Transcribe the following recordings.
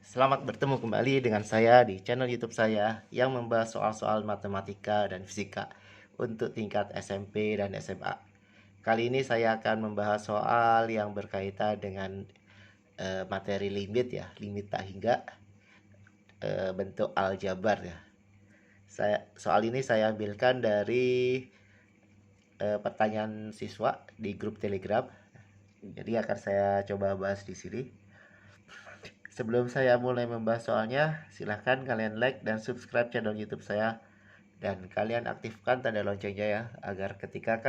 Selamat bertemu kembali dengan saya di channel YouTube saya yang membahas soal-soal matematika dan fisika untuk tingkat SMP dan SMA. Kali ini saya akan membahas soal yang berkaitan dengan materi limit ya, limit tak hingga bentuk aljabar ya. Soal ini saya ambilkan dari pertanyaan siswa di grup Telegram. Jadi akan saya coba bahas di sini. Sebelum saya mulai membahas soalnya, silahkan kalian like dan subscribe channel YouTube saya dan kalian aktifkan tanda loncengnya ya, agar ketika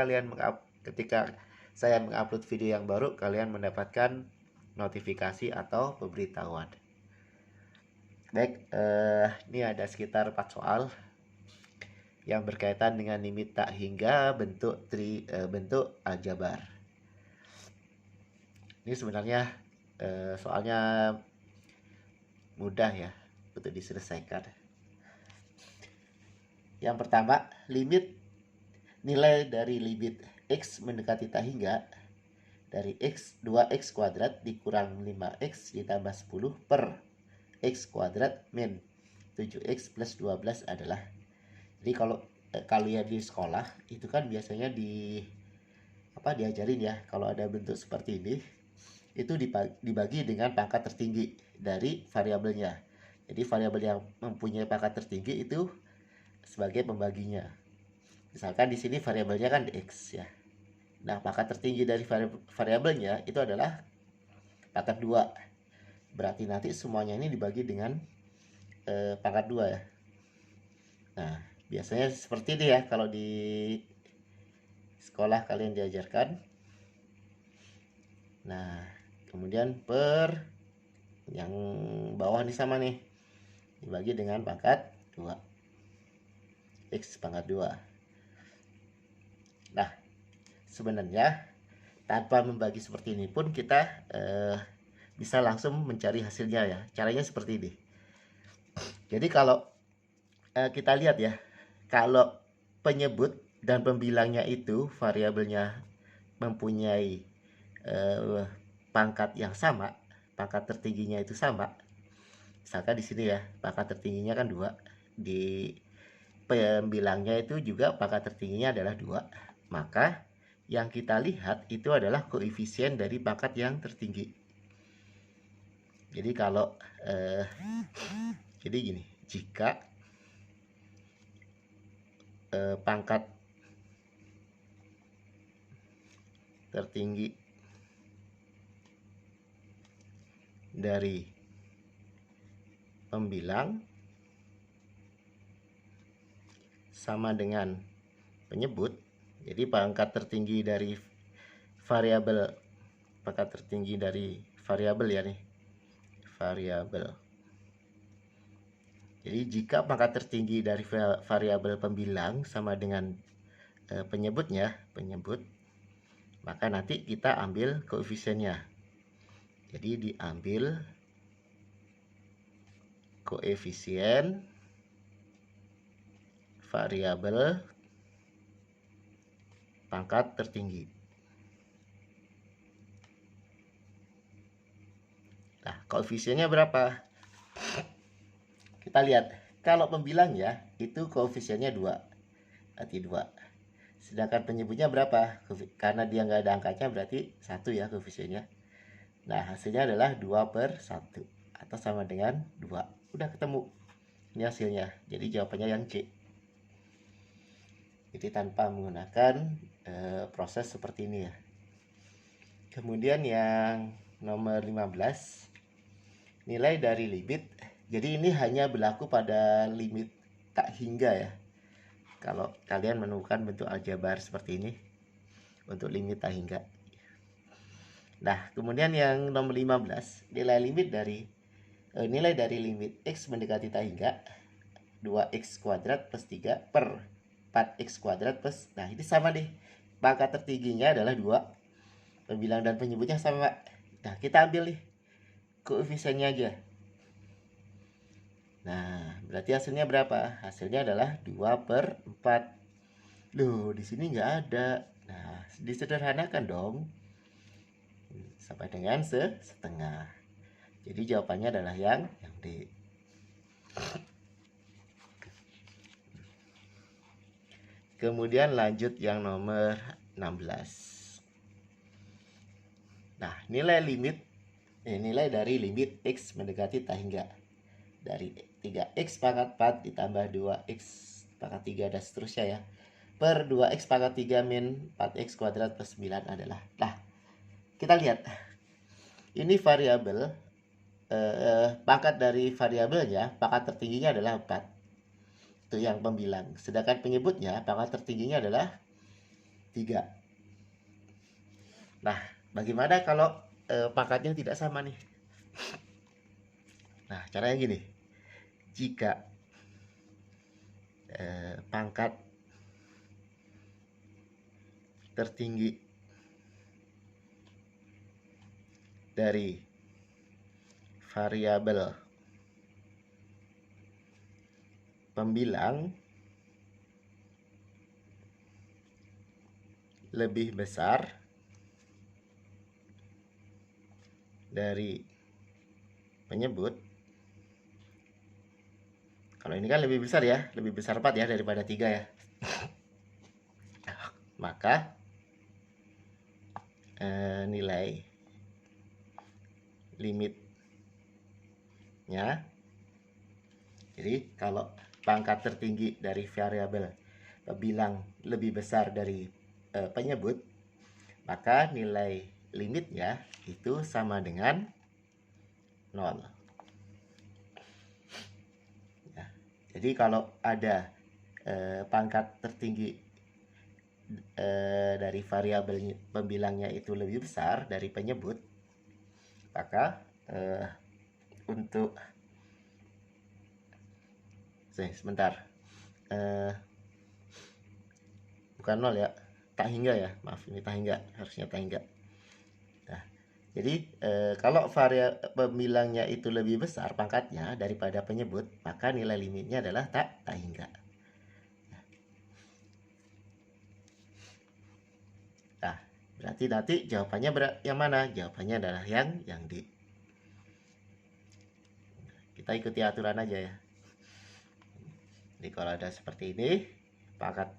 saya mengupload video yang baru, kalian mendapatkan notifikasi atau pemberitahuan. Baik, ini ada sekitar 4 soal yang berkaitan dengan limit tak hingga bentuk aljabar. Ini sebenarnya soalnya mudah ya untuk diselesaikan. Yang pertama, nilai dari limit x mendekati tak hingga dari 2x kuadrat dikurang 5x ditambah 10 per x kuadrat min 7x plus 12 adalah. Jadi kalau kalian di sekolah itu kan biasanya diajarin ya, kalau ada bentuk seperti ini itu dibagi dengan pangkat tertinggi dari variabelnya. Jadi variabel yang mempunyai pangkat tertinggi itu sebagai pembaginya. Misalkan di sini variabelnya kan x ya. Nah, pangkat tertinggi dari variabelnya itu adalah pangkat 2. Berarti nanti semuanya ini dibagi dengan pangkat 2 ya. Nah, biasanya seperti ini ya kalau di sekolah kalian diajarkan. Nah, kemudian per yang bawah nih sama nih, dibagi dengan pangkat 2. X pangkat 2. Nah, sebenarnya tanpa membagi seperti ini pun kita bisa langsung mencari hasilnya ya. Caranya seperti ini. Jadi kalau kita lihat ya, kalau penyebut dan pembilangnya itu variabelnya mempunyai pangkat yang sama, pangkat tertingginya itu sama. Misalkan di sini ya, pangkat tertingginya kan 2. Di pembilangnya itu juga pangkat tertingginya adalah 2. Maka yang kita lihat itu adalah koefisien dari pangkat yang tertinggi. Jadi kalau jadi gini, jika pangkat tertinggi dari pembilang sama dengan penyebut, jadi pangkat tertinggi dari variabel ya nih, variabel. Jadi jika pangkat tertinggi dari variabel pembilang sama dengan penyebut, maka nanti kita ambil koefisiennya. Jadi diambil koefisien variabel pangkat tertinggi. Nah, koefisiennya berapa? Kita lihat, kalau pembilang ya, itu koefisiennya 2. Berarti 2. Sedangkan penyebutnya berapa? Karena dia nggak ada angkanya, berarti 1 ya koefisiennya. Nah, hasilnya adalah 2 per 1. Atau sama dengan 2. Udah ketemu. Ini hasilnya. Jadi jawabannya yang C. Jadi tanpa menggunakan proses seperti ini ya. Kemudian yang nomor 15, nilai dari limit. Jadi ini hanya berlaku pada limit tak hingga ya. Kalau kalian menemukan bentuk aljabar seperti ini untuk limit tak hingga. Nah, kemudian yang nomor 15, nilai dari limit x mendekati tak hingga 2x kuadrat plus 3 per 4x kuadrat plus, nah ini sama nih, pangkat tertingginya adalah 2, pembilang dan penyebutnya sama. Nah, kita ambil nih koefisiennya aja. Nah, berarti hasilnya berapa? Hasilnya adalah 2 per 4. Loh, di sini nggak ada. Nah, disederhanakan dong sampai dengan setengah. Jadi jawabannya adalah yang D. Kemudian lanjut yang nomor 16. Nah, nilai dari limit X mendekati tak hingga dari 3X pangkat 4 ditambah 2X pangkat 3 dan seterusnya ya, per 2X pangkat 3 min 4X kuadrat plus 9 adalah. Nah, kita lihat. Ini variabel, pangkat dari variabelnya, pangkat tertingginya adalah 4. Itu yang pembilang. Sedangkan penyebutnya, pangkat tertingginya adalah 3. Nah, bagaimana kalau pangkatnya tidak sama nih? Nah, caranya gini. Jika pangkat tertinggi dari variabel pembilang lebih besar dari penyebut. Kalau ini kan lebih besar ya, lebih besar 4 ya daripada 3 ya. Maka nilai limitnya, jadi kalau pangkat tertinggi dari variabel pembilang lebih besar dari penyebut, maka nilai limitnya itu sama dengan 0. Ya, jadi kalau ada pangkat tertinggi dari variabel pembilangnya itu lebih besar dari penyebut, maka untuk sebentar, bukan 0 ya, tak hingga ya, maaf, ini tak hingga, harusnya tak hingga. Nah, jadi kalau variabel pembilangnya itu lebih besar pangkatnya daripada penyebut, maka nilai limitnya adalah tak hingga. Nah, berarti nanti jawabannya yang mana? Jawabannya adalah yang D. Kita ikuti aturan aja ya. Jadi kalau ada seperti ini, pangkat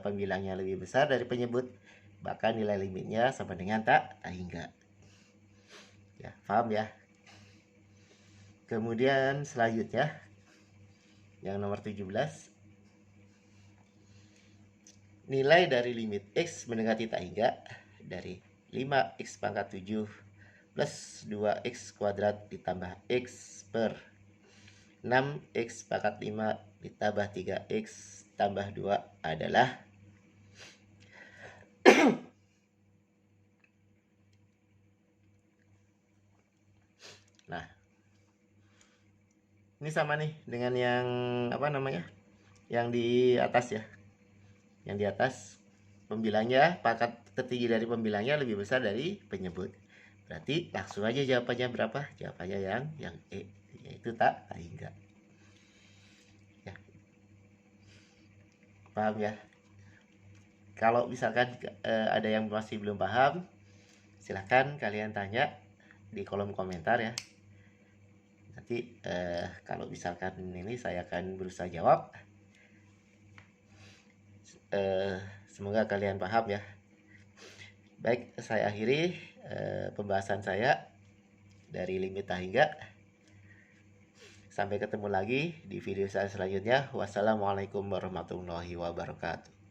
pembilangnya lebih besar dari penyebut, maka nilai limitnya sama dengan tak hingga. Ya, paham ya? Kemudian selanjutnya yang nomor 17. Nilai dari limit X mendekati tak hingga dari 5X pangkat 7 plus 2X kuadrat ditambah X per 6X pangkat 5 ditambah 3X tambah 2 adalah. Nah, ini sama nih dengan yang apa namanya? Yang di atas ya. Yang di atas pembilangnya, pangkat tertinggi dari pembilangnya lebih besar dari penyebut. Berarti langsung aja jawabannya berapa? Jawabannya yang E, yaitu tak hingga. Ya. Paham ya? Kalau misalkan ada yang masih belum paham, silahkan kalian tanya di kolom komentar ya. Nanti kalau misalkan ini saya akan berusaha jawab. Semoga kalian paham ya. Baik, saya akhiri pembahasan saya dari limit tak hingga. Sampai ketemu lagi di video saya selanjutnya. Wassalamualaikum warahmatullahi wabarakatuh.